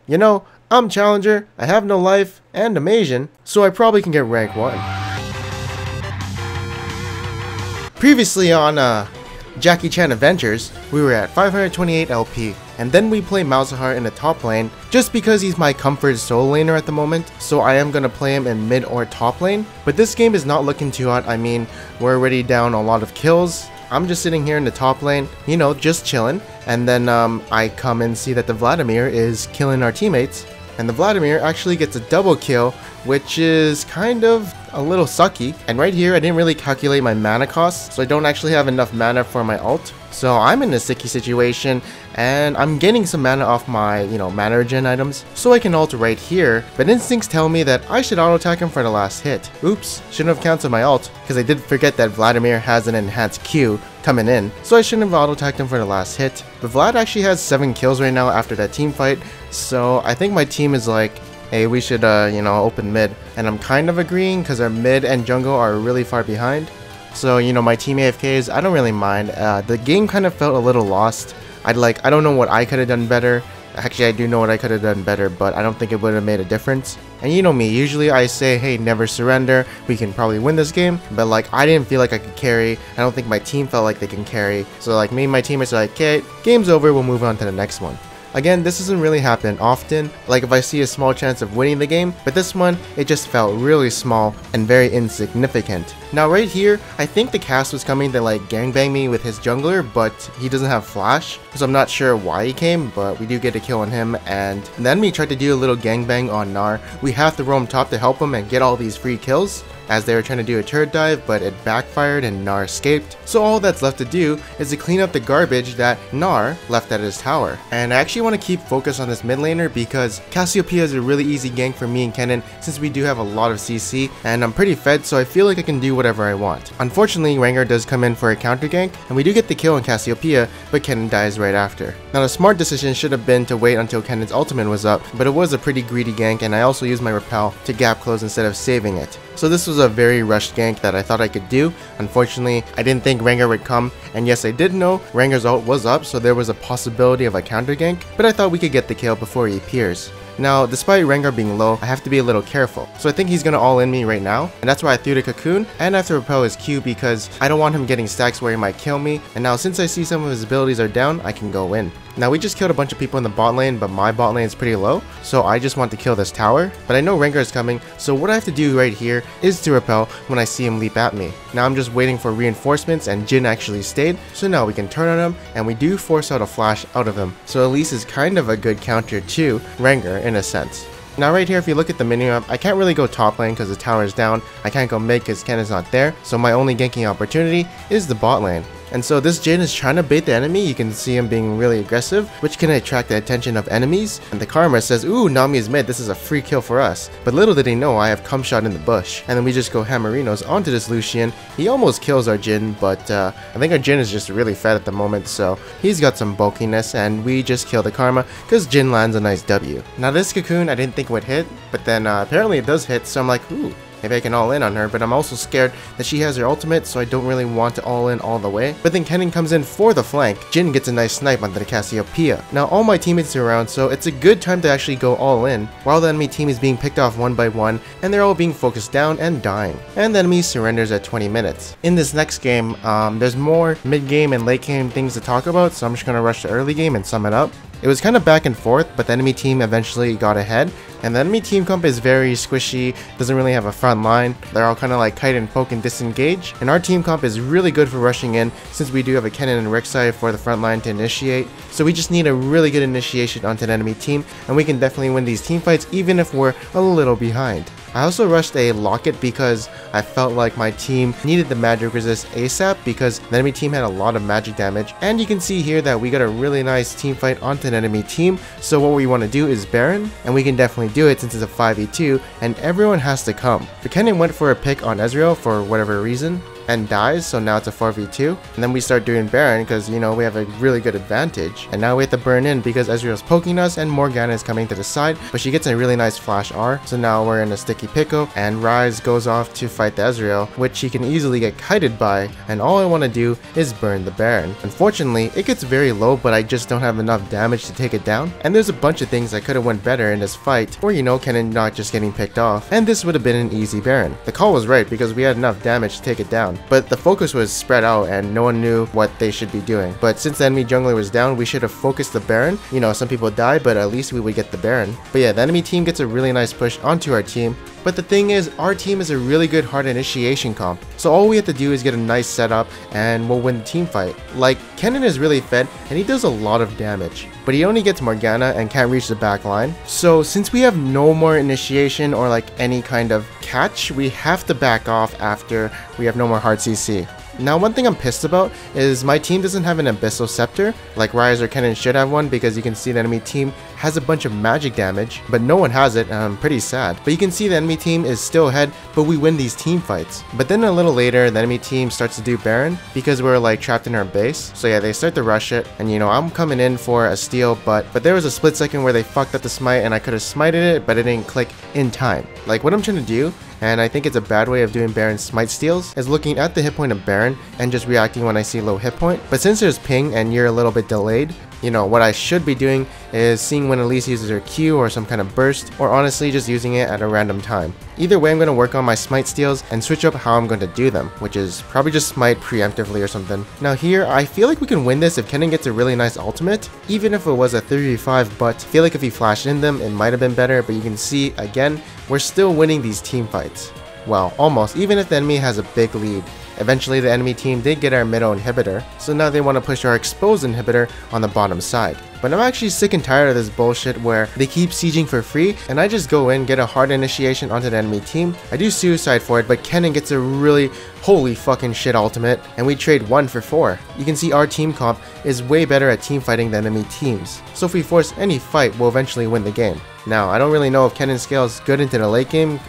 You know, I'm Challenger, I have no life, and I'm Asian, so I probably can get rank 1. Previously on Jackie Chan Adventures, we were at 528 LP, and then we play Malzahar in the top lane, just because he's my comfort solo laner at the moment, so I am gonna play him in mid or top lane. But this game is not looking too hot. I mean, we're already down a lot of kills. I'm just sitting here in the top lane, you know, just chilling, and then I come and see that the Vladimir is killing our teammates, and the Vladimir actually gets a double kill, which is kind of a little sucky. And right here, I didn't really calculate my mana cost, so I don't actually have enough mana for my ult. So I'm in a sticky situation, and I'm getting some mana off my, mana regen items, so I can ult right here, but instincts tell me that I should auto attack him for the last hit. Oops, shouldn't have counted my ult, because I did forget that Vladimir has an enhanced Q coming in, so I shouldn't have auto attacked him for the last hit. But Vlad actually has 7 kills right now after that team fight, so I think my team is like, hey, we should, open mid. And I'm kind of agreeing, because our mid and jungle are really far behind. So, my team AFKs, I don't really mind. The game kind of felt a little lost. I don't know what I could have done better. Actually, I do know what I could have done better, but I don't think it would have made a difference. And you know me, usually I say, hey, never surrender, we can probably win this game, but I didn't feel like I could carry. I don't think my team felt like they can carry. So me and my teammates are like, okay, game's over, we'll move on to the next one. Again, this doesn't really happen often, if I see a small chance of winning the game, but this one, it just felt really small and very insignificant. Now right here, I think the cast was coming to gangbang me with his jungler, but he doesn't have flash, so I'm not sure why he came, but we do get a kill on him, and then we tried to do a little gangbang on Gnar. We have to roam top to help him and get all these free kills, as they were trying to do a turret dive, but it backfired and Gnar escaped. So all that's left to do is to clean up the garbage that Gnar left at his tower. And I actually want to keep focus on this mid laner because Cassiopeia is a really easy gank for me and Kennen since we do have a lot of CC, and I'm pretty fed, so I feel like I can do whatever I want. Unfortunately, Rengar does come in for a counter gank, and we do get the kill on Cassiopeia, but Kennen dies right after. Now the smart decision should have been to wait until Kennen's ultimate was up, but it was a pretty greedy gank, and I also used my repel to gap close instead of saving it. So this was a very rushed gank that I thought I could do. Unfortunately, I didn't think Rengar would come, and yes, I did know Rengar's ult was up, so there was a possibility of a counter gank, but I thought we could get the kill before he appears. Now, despite Rengar being low, I have to be a little careful, so I think he's gonna all in me right now, and that's why I threw the cocoon, and I have to repel his Q because I don't want him getting stacks where he might kill me, and now since I see some of his abilities are down, I can go in. Now we just killed a bunch of people in the bot lane, but my bot lane is pretty low, so I just want to kill this tower, but I know Rengar is coming, so what I have to do right here is to repel when I see him leap at me. Now I'm just waiting for reinforcements, and Jhin actually stayed, so now we can turn on him, and we do force out a flash out of him, so Elise is kind of a good counter to Rengar in a sense. Now right here, if you look at the minimap, I can't really go top lane because the tower is down, I can't go mid because Ken is not there, so my only ganking opportunity is the bot lane. And so this Jhin is trying to bait the enemy. You can see him being really aggressive, which can attract the attention of enemies. And the Karma says, ooh, Nami is mid, this is a free kill for us. But little did he know I have cum shot in the bush. And then we just go Hammerinos onto this Lucian. He almost kills our Jhin, but I think our Jhin is just really fed at the moment, so he's got some bulkiness, and we just kill the Karma because Jhin lands a nice W. Now this cocoon I didn't think would hit, but then apparently it does hit, so I'm like, ooh, maybe I can all in on her, but I'm also scared that she has her ultimate, so I don't really want to all in all the way. But then Kennen comes in for the flank. Jhin gets a nice snipe onto the Cassiopeia. Now all my teammates are around, so it's a good time to actually go all in, while the enemy team is being picked off one by one, and they're all being focused down and dying. And the enemy surrenders at 20 minutes. In this next game, there's more mid-game and late-game things to talk about, so I'm just going to rush the early game and sum it up. It was kind of back and forth, but the enemy team eventually got ahead, and the enemy team comp is very squishy, doesn't really have a front line. They're all kind of like kite and poke and disengage, and our team comp is really good for rushing in since we do have a Kennen and Rek'Sai for the front line to initiate. So we just need a really good initiation onto an enemy team, and we can definitely win these team fights even if we're a little behind. I also rushed a Locket because I felt like my team needed the magic resist ASAP because the enemy team had a lot of magic damage, and you can see here that we got a really nice team fight onto an enemy team. So what we want to do is Baron, and we can definitely do it since it's a 5v2 and everyone has to come. The Kennen went for a pick on Ezreal for whatever reason, and dies, so now it's a 4v2. And then we start doing Baron because, you know, we have a really good advantage. And now we have to burn in because Ezreal's poking us and Morgana is coming to the side, but she gets a really nice flash R. So now we're in a sticky pickle, and Ryze goes off to fight the Ezreal, which he can easily get kited by, and all I want to do is burn the Baron. Unfortunately, it gets very low, but I just don't have enough damage to take it down, and there's a bunch of things that could have went better in this fight, or, you know, Kennen not just getting picked off, and this would have been an easy Baron. The call was right because we had enough damage to take it down, but the focus was spread out and no one knew what they should be doing. But since the enemy jungler was down, we should have focused the Baron. You know, some people died, but at least we would get the Baron. But yeah, the enemy team gets a really nice push onto our team. But the thing is, our team is a really good hard initiation comp, so all we have to do is get a nice setup and we'll win the team fight. Like, Kennen is really fed and he does a lot of damage, but he only gets Morgana and can't reach the back line. So since we have no more initiation or like any kind of catch, we have to back off after we have no more hard CC. Now, one thing I'm pissed about is my team doesn't have an Abyssal Scepter, like Ryze or Kennen should have one, because you can see the enemy team has a bunch of magic damage, but no one has it, and I'm pretty sad. But you can see the enemy team is still ahead, but we win these team fights. But then a little later, the enemy team starts to do Baron, because we're like trapped in our base. So yeah, they start to rush it, and you know, I'm coming in for a steal, but there was a split second where they fucked up the smite, and I could have smited it, but it didn't click in time. Like, what I'm trying to do, and I think it's a bad way of doing Baron smite steals, is looking at the hit point of Baron and just reacting when I see low hit point. But since there's ping and you're a little bit delayed, you know, what I should be doing is seeing when Elise uses her Q or some kind of burst, or honestly just using it at a random time. Either way, I'm going to work on my smite steals and switch up how I'm going to do them, which is probably just smite preemptively or something. Now here, I feel like we can win this if Kennen gets a really nice ultimate, even if it was a 3v5, but I feel like if he flashed in them, it might have been better. But you can see, again, we're still winning these team fights. Well, almost, even if the enemy has a big lead. Eventually, the enemy team did get our middle inhibitor, so now they want to push our exposed inhibitor on the bottom side. But I'm actually sick and tired of this bullshit where they keep sieging for free, and I just go in, get a hard initiation onto the enemy team. I do suicide for it, but Kennen gets a really holy fucking shit ultimate, and we trade 1 for 4. You can see our team comp is way better at team fighting than enemy teams, so if we force any fight, we'll eventually win the game. Now, I don't really know if Kennen scales good into the late game,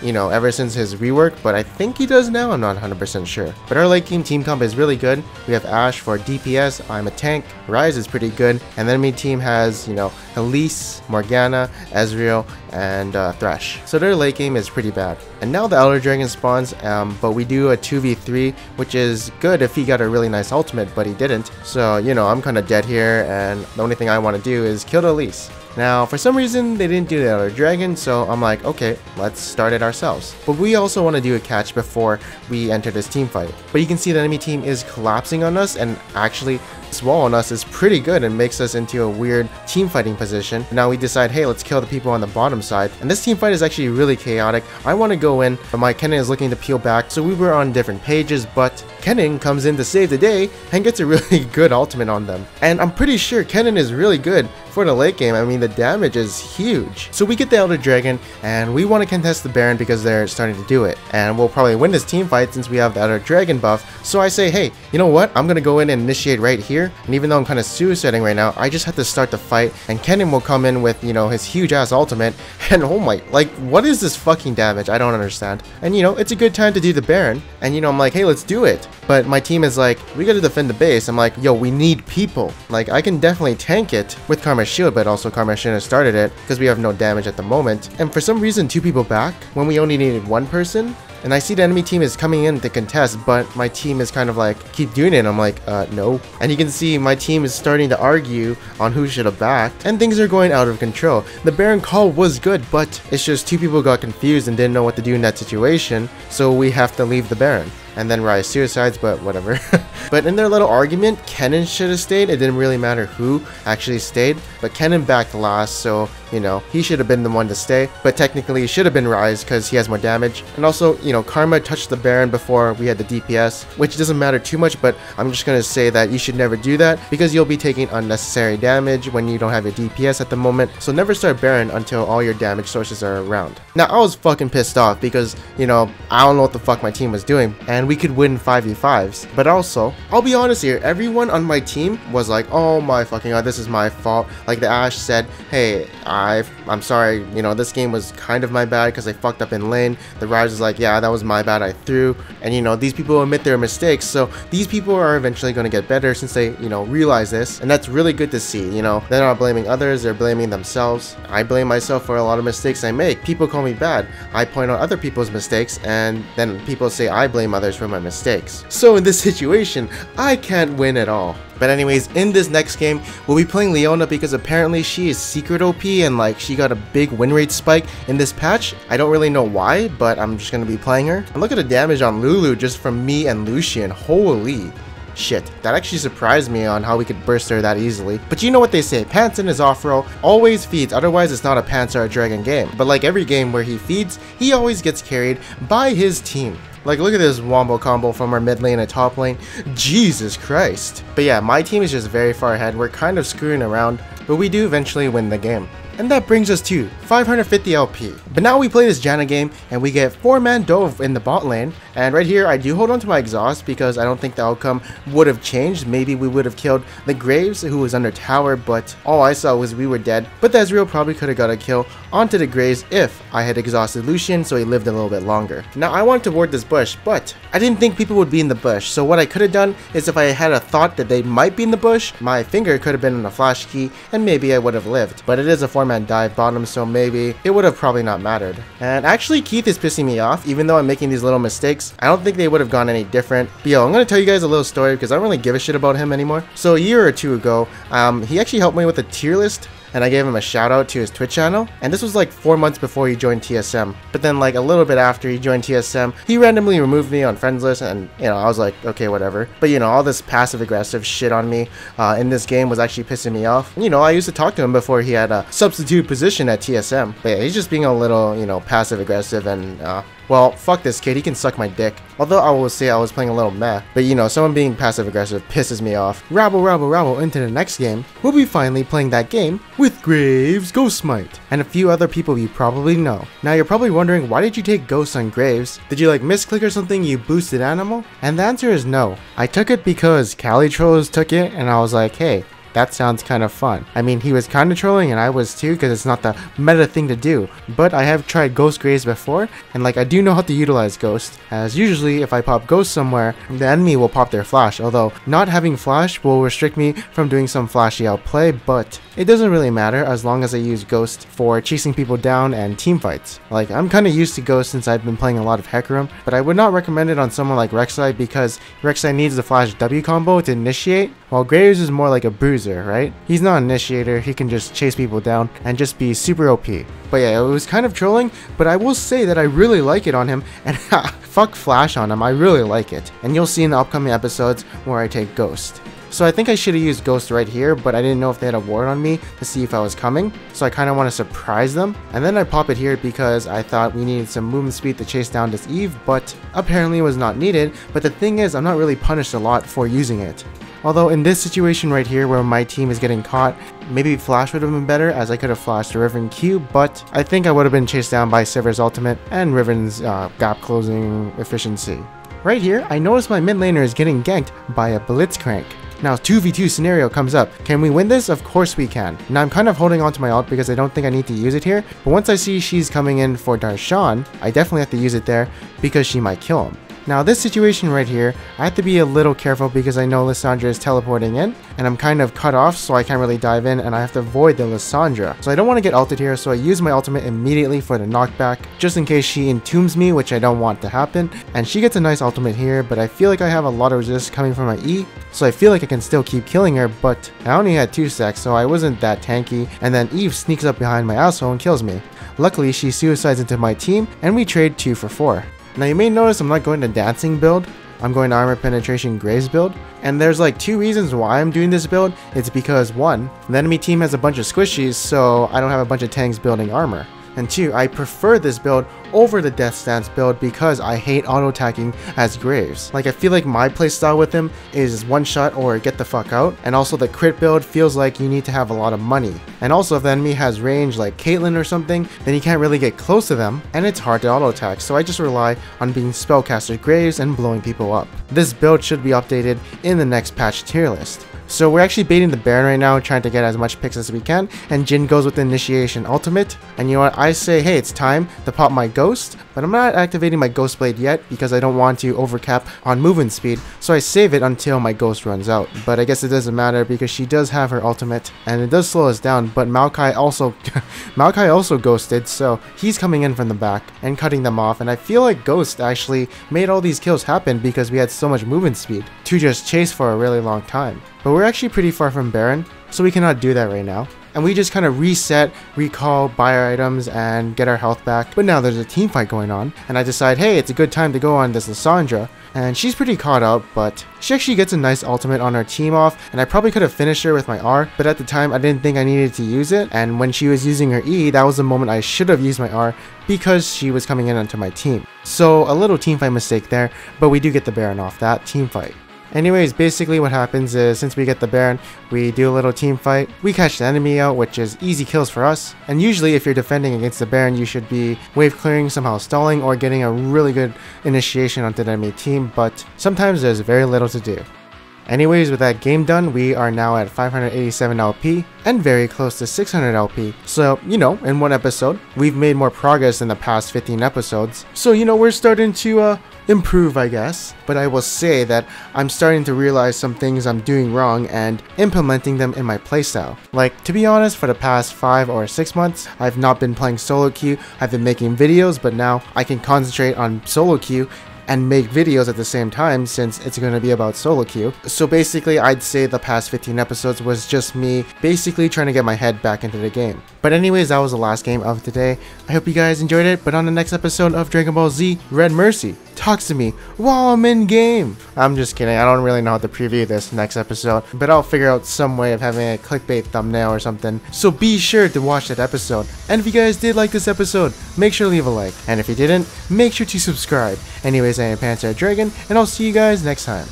you know, ever since his rework, but I think he does now, I'm not 100% sure. But our late game team comp is really good. We have Ashe for DPS, I'm a tank, Ryze is pretty good, and the enemy team has, you know, Elise, Morgana, Ezreal, and Thresh. So their late game is pretty bad. And now the Elder Dragon spawns, but we do a 2v3, which is good if he got a really nice ultimate, but he didn't. So, you know, I'm kind of dead here, and the only thing I want to do is kill the Elise. Now, for some reason, they didn't do the Elder Dragon, so I'm like, okay, let's start it ourselves. But we also want to do a catch before we enter this team fight. But you can see the enemy team is collapsing on us, and actually, this wall on us is pretty good and makes us into a weird team fighting position. Now we decide, hey, let's kill the people on the bottom side. And this team fight is actually really chaotic. I want to go in, but my Kennen is looking to peel back, so we were on different pages, but Kennen comes in to save the day and gets a really good ultimate on them. And I'm pretty sure Kennen is really good for the late game. I mean, the damage is huge. So we get the Elder Dragon, and we want to contest the Baron because they're starting to do it. And we'll probably win this team fight since we have the Elder Dragon buff. So I say, hey, you know what? I'm going to go in and initiate right here. And even though I'm kind of suiciding right now, I just have to start the fight. And Kennen will come in with, you know, his huge ass ultimate. And oh my, like, what is this fucking damage? I don't understand. And, you know, it's a good time to do the Baron. And, you know, I'm like, hey, let's do it. But my team is like, we got to defend the base. I'm like, yo, we need people. Like, I can definitely tank it with Karma's shield, but also Karma shouldn't have started it because we have no damage at the moment. And for some reason, 2 people back when we only needed 1 person. And I see the enemy team is coming in to contest, but my team is kind of like, keep doing it. I'm like, no. And you can see my team is starting to argue on who should have backed, and things are going out of control. The Baron call was good, but it's just 2 people got confused and didn't know what to do in that situation, so we have to leave the Baron. And then Ryze suicides, but whatever. But in their little argument, Kennen should have stayed. It didn't really matter who actually stayed, but Kennen backed last, so, you know, he should have been the one to stay. But technically, it should have been Ryze because he has more damage. And also, you know, Karma touched the Baron before we had the DPS, which doesn't matter too much, but I'm just going to say that you should never do that because you'll be taking unnecessary damage when you don't have your DPS at the moment. So never start Baron until all your damage sources are around. Now, I was fucking pissed off because, you know, I don't know what the fuck my team was doing. And and we could win 5v5s. But also, I'll be honest here, everyone on my team was like, oh my fucking god, this is my fault. Like the Ashe said, hey, I'm sorry, you know, this game was kind of my bad because I fucked up in lane. The Ryze is like, yeah, that was my bad, I threw. And you know, these people admit their mistakes, so these people are eventually going to get better since they, you know, realize this. And that's really good to see, you know. They're not blaming others, they're blaming themselves. I blame myself for a lot of mistakes I make. People call me bad. I point out other people's mistakes, and then people say I blame others for my mistakes. So in this situation, I can't win at all. But anyways, in this next game, we'll be playing Leona because apparently she is secret OP and like she got a big win rate spike in this patch. I don't really know why, but I'm just going to be playing her. And look at the damage on Lulu just from me and Lucian. Holy shit, that actually surprised me on how we could burst her that easily. But you know what they say, Pants in his off-row always feeds, otherwise it's not a Pants or a Dragon game. But like every game where he feeds, he always gets carried by his team. Like, look at this wombo combo from our mid lane and top lane. Jesus Christ. But yeah, my team is just very far ahead. We're kind of screwing around, but we do eventually win the game. And that brings us to 550 LP. But now we play this Janna game and we get 4-man Dove in the bot lane. And right here I do hold on to my exhaust because I don't think the outcome would have changed. Maybe we would have killed the Graves who was under tower, but all I saw was we were dead. But the Ezreal probably could have got a kill onto the Graves if I had exhausted Lucian so he lived a little bit longer. Now I wanted to ward this bush, but I didn't think people would be in the bush. So what I could have done is if I had a thought that they might be in the bush, my finger could have been on a flash key and maybe I would have lived. But it is a 4-man dive bottom, so maybe it would have probably not mattered. And actually Keith is pissing me off, even though I'm making these little mistakes. I don't think they would have gone any different. But yo, I'm gonna tell you guys a little story because I don't really give a shit about him anymore. So a year or two ago, he actually helped me with a tier list, and I gave him a shout out to his Twitch channel, and this was like 4 months before he joined TSM. But then like a little bit after he joined TSM, he randomly removed me on friends list, and you know, I was like, okay, whatever. But you know, all this passive aggressive shit on me in this game was actually pissing me off. You know, I used to talk to him before he had a substitute position at TSM. But yeah, he's just being a little, you know, passive aggressive, and well, fuck this kid, he can suck my dick. Although I will say I was playing a little meh. But you know, someone being passive aggressive pisses me off. Rabble into the next game. We'll be finally playing that game with Graves, Ghostsmite, and a few other people you probably know. Now you're probably wondering, why did you take Ghost on Graves? Did you like misclick or something, you boosted animal? And the answer is no. I took it because Calitrolls took it and I was like, hey, that sounds kind of fun. I mean, he was kind of trolling and I was too because it's not the meta thing to do. But I have tried Ghost Graves before, and like I do know how to utilize Ghost, as usually if I pop Ghost somewhere, the enemy will pop their flash, although not having flash will restrict me from doing some flashy outplay, but it doesn't really matter as long as I use Ghost for chasing people down and team fights. Like, I'm kind of used to Ghost since I've been playing a lot of Hecarim, but I would not recommend it on someone like Rek'Sai because Rek'Sai needs the flash W combo to initiate, while Graves is more like a bruiser, right? He's not an initiator, he can just chase people down and just be super OP. But yeah, it was kind of trolling, but I will say that I really like it on him, and fuck flash on him, I really like it. And you'll see in the upcoming episodes where I take Ghost. So I think I should have used Ghost right here, but I didn't know if they had a ward on me to see if I was coming, so I kind of want to surprise them. And then I pop it here because I thought we needed some movement speed to chase down this Eve, but apparently it was not needed. But the thing is, I'm not really punished a lot for using it. Although in this situation right here where my team is getting caught, maybe Flash would have been better as I could have flashed Riven Q, but I think I would have been chased down by Sivir's ultimate and Riven's gap closing efficiency. Right here, I noticed my mid laner is getting ganked by a Blitzcrank. Now 2v2 scenario comes up. Can we win this? Of course we can. Now I'm kind of holding on to my ult because I don't think I need to use it here, but once I see she's coming in for Darshan, I definitely have to use it there because she might kill him. Now this situation right here, I have to be a little careful because I know Lissandra is teleporting in, and I'm kind of cut off so I can't really dive in, and I have to avoid the Lissandra. So I don't want to get ulted here, so I use my ultimate immediately for the knockback, just in case she entombs me, which I don't want to happen. And she gets a nice ultimate here, but I feel like I have a lot of resist coming from my E, so I feel like I can still keep killing her, but I only had 2 stacks, so I wasn't that tanky, and then Eve sneaks up behind my asshole and kills me. Luckily, she suicides into my team, and we trade 2 for 4. Now you may notice I'm not going to dancing build, I'm going to armor penetration Graves build, and there's like 2 reasons why I'm doing this build. It's because 1, the enemy team has a bunch of squishies, so I don't have a bunch of tanks building armor. And 2, I prefer this build over the Death Stance build because I hate auto-attacking as Graves. Like, I feel like my playstyle with him is one shot or get the fuck out, and also the crit build feels like you need to have a lot of money. And also if the enemy has range like Caitlyn or something, then you can't really get close to them, and it's hard to auto-attack, so I just rely on being Spellcaster Graves and blowing people up. This build should be updated in the next patch tier list. So we're actually baiting the Baron right now, trying to get as much picks as we can, and Jhin goes with the Initiation Ultimate, and you know what, I say, hey, it's time to pop my Ghost, but I'm not activating my Ghost Blade yet because I don't want to overcap on movement speed, so I save it until my Ghost runs out. But I guess it doesn't matter because she does have her ultimate, and it does slow us down, but Maokai also ghosted, so he's coming in from the back and cutting them off, and I feel like Ghost actually made all these kills happen because we had so much movement speed to just chase for a really long time. But we're actually pretty far from Baron, so we cannot do that right now. And we just kind of reset, recall, buy our items, and get our health back. But now there's a team fight going on, and I decide, hey, it's a good time to go on this Lissandra. And she's pretty caught up, but she actually gets a nice ultimate on our team off, and I probably could have finished her with my R, but at the time I didn't think I needed to use it, and when she was using her E, that was the moment I should have used my R because she was coming in onto my team. So a little team fight mistake there, but we do get the Baron off that team fight. Anyways, basically what happens is, since we get the Baron, we do a little team fight, we catch the enemy out, which is easy kills for us, and usually if you're defending against the Baron, you should be wave clearing, somehow stalling, or getting a really good initiation onto the enemy team, but sometimes there's very little to do. Anyways, with that game done, we are now at 587 LP and very close to 600 LP. So, you know, in one episode, we've made more progress in the past 15 episodes. So, you know, we're starting to improve, I guess. But I will say that I'm starting to realize some things I'm doing wrong and implementing them in my playstyle. Like, to be honest, for the past 5 or 6 months, I've not been playing solo queue. I've been making videos, but now I can concentrate on solo queue and make videos at the same time since it's going to be about solo queue. So basically I'd say the past 15 episodes was just me basically trying to get my head back into the game. But anyways, that was the last game of today. I hope you guys enjoyed it, but on the next episode of Dragon Ball Z Red Mercy talks to me while I'm in game. I'm just kidding, I don't really know how to preview this next episode, but I'll figure out some way of having a clickbait thumbnail or something. So be sure to watch that episode. And if you guys did like this episode, make sure to leave a like. And if you didn't, make sure to subscribe. Anyways, I am Panzer Dragon, and I'll see you guys next time.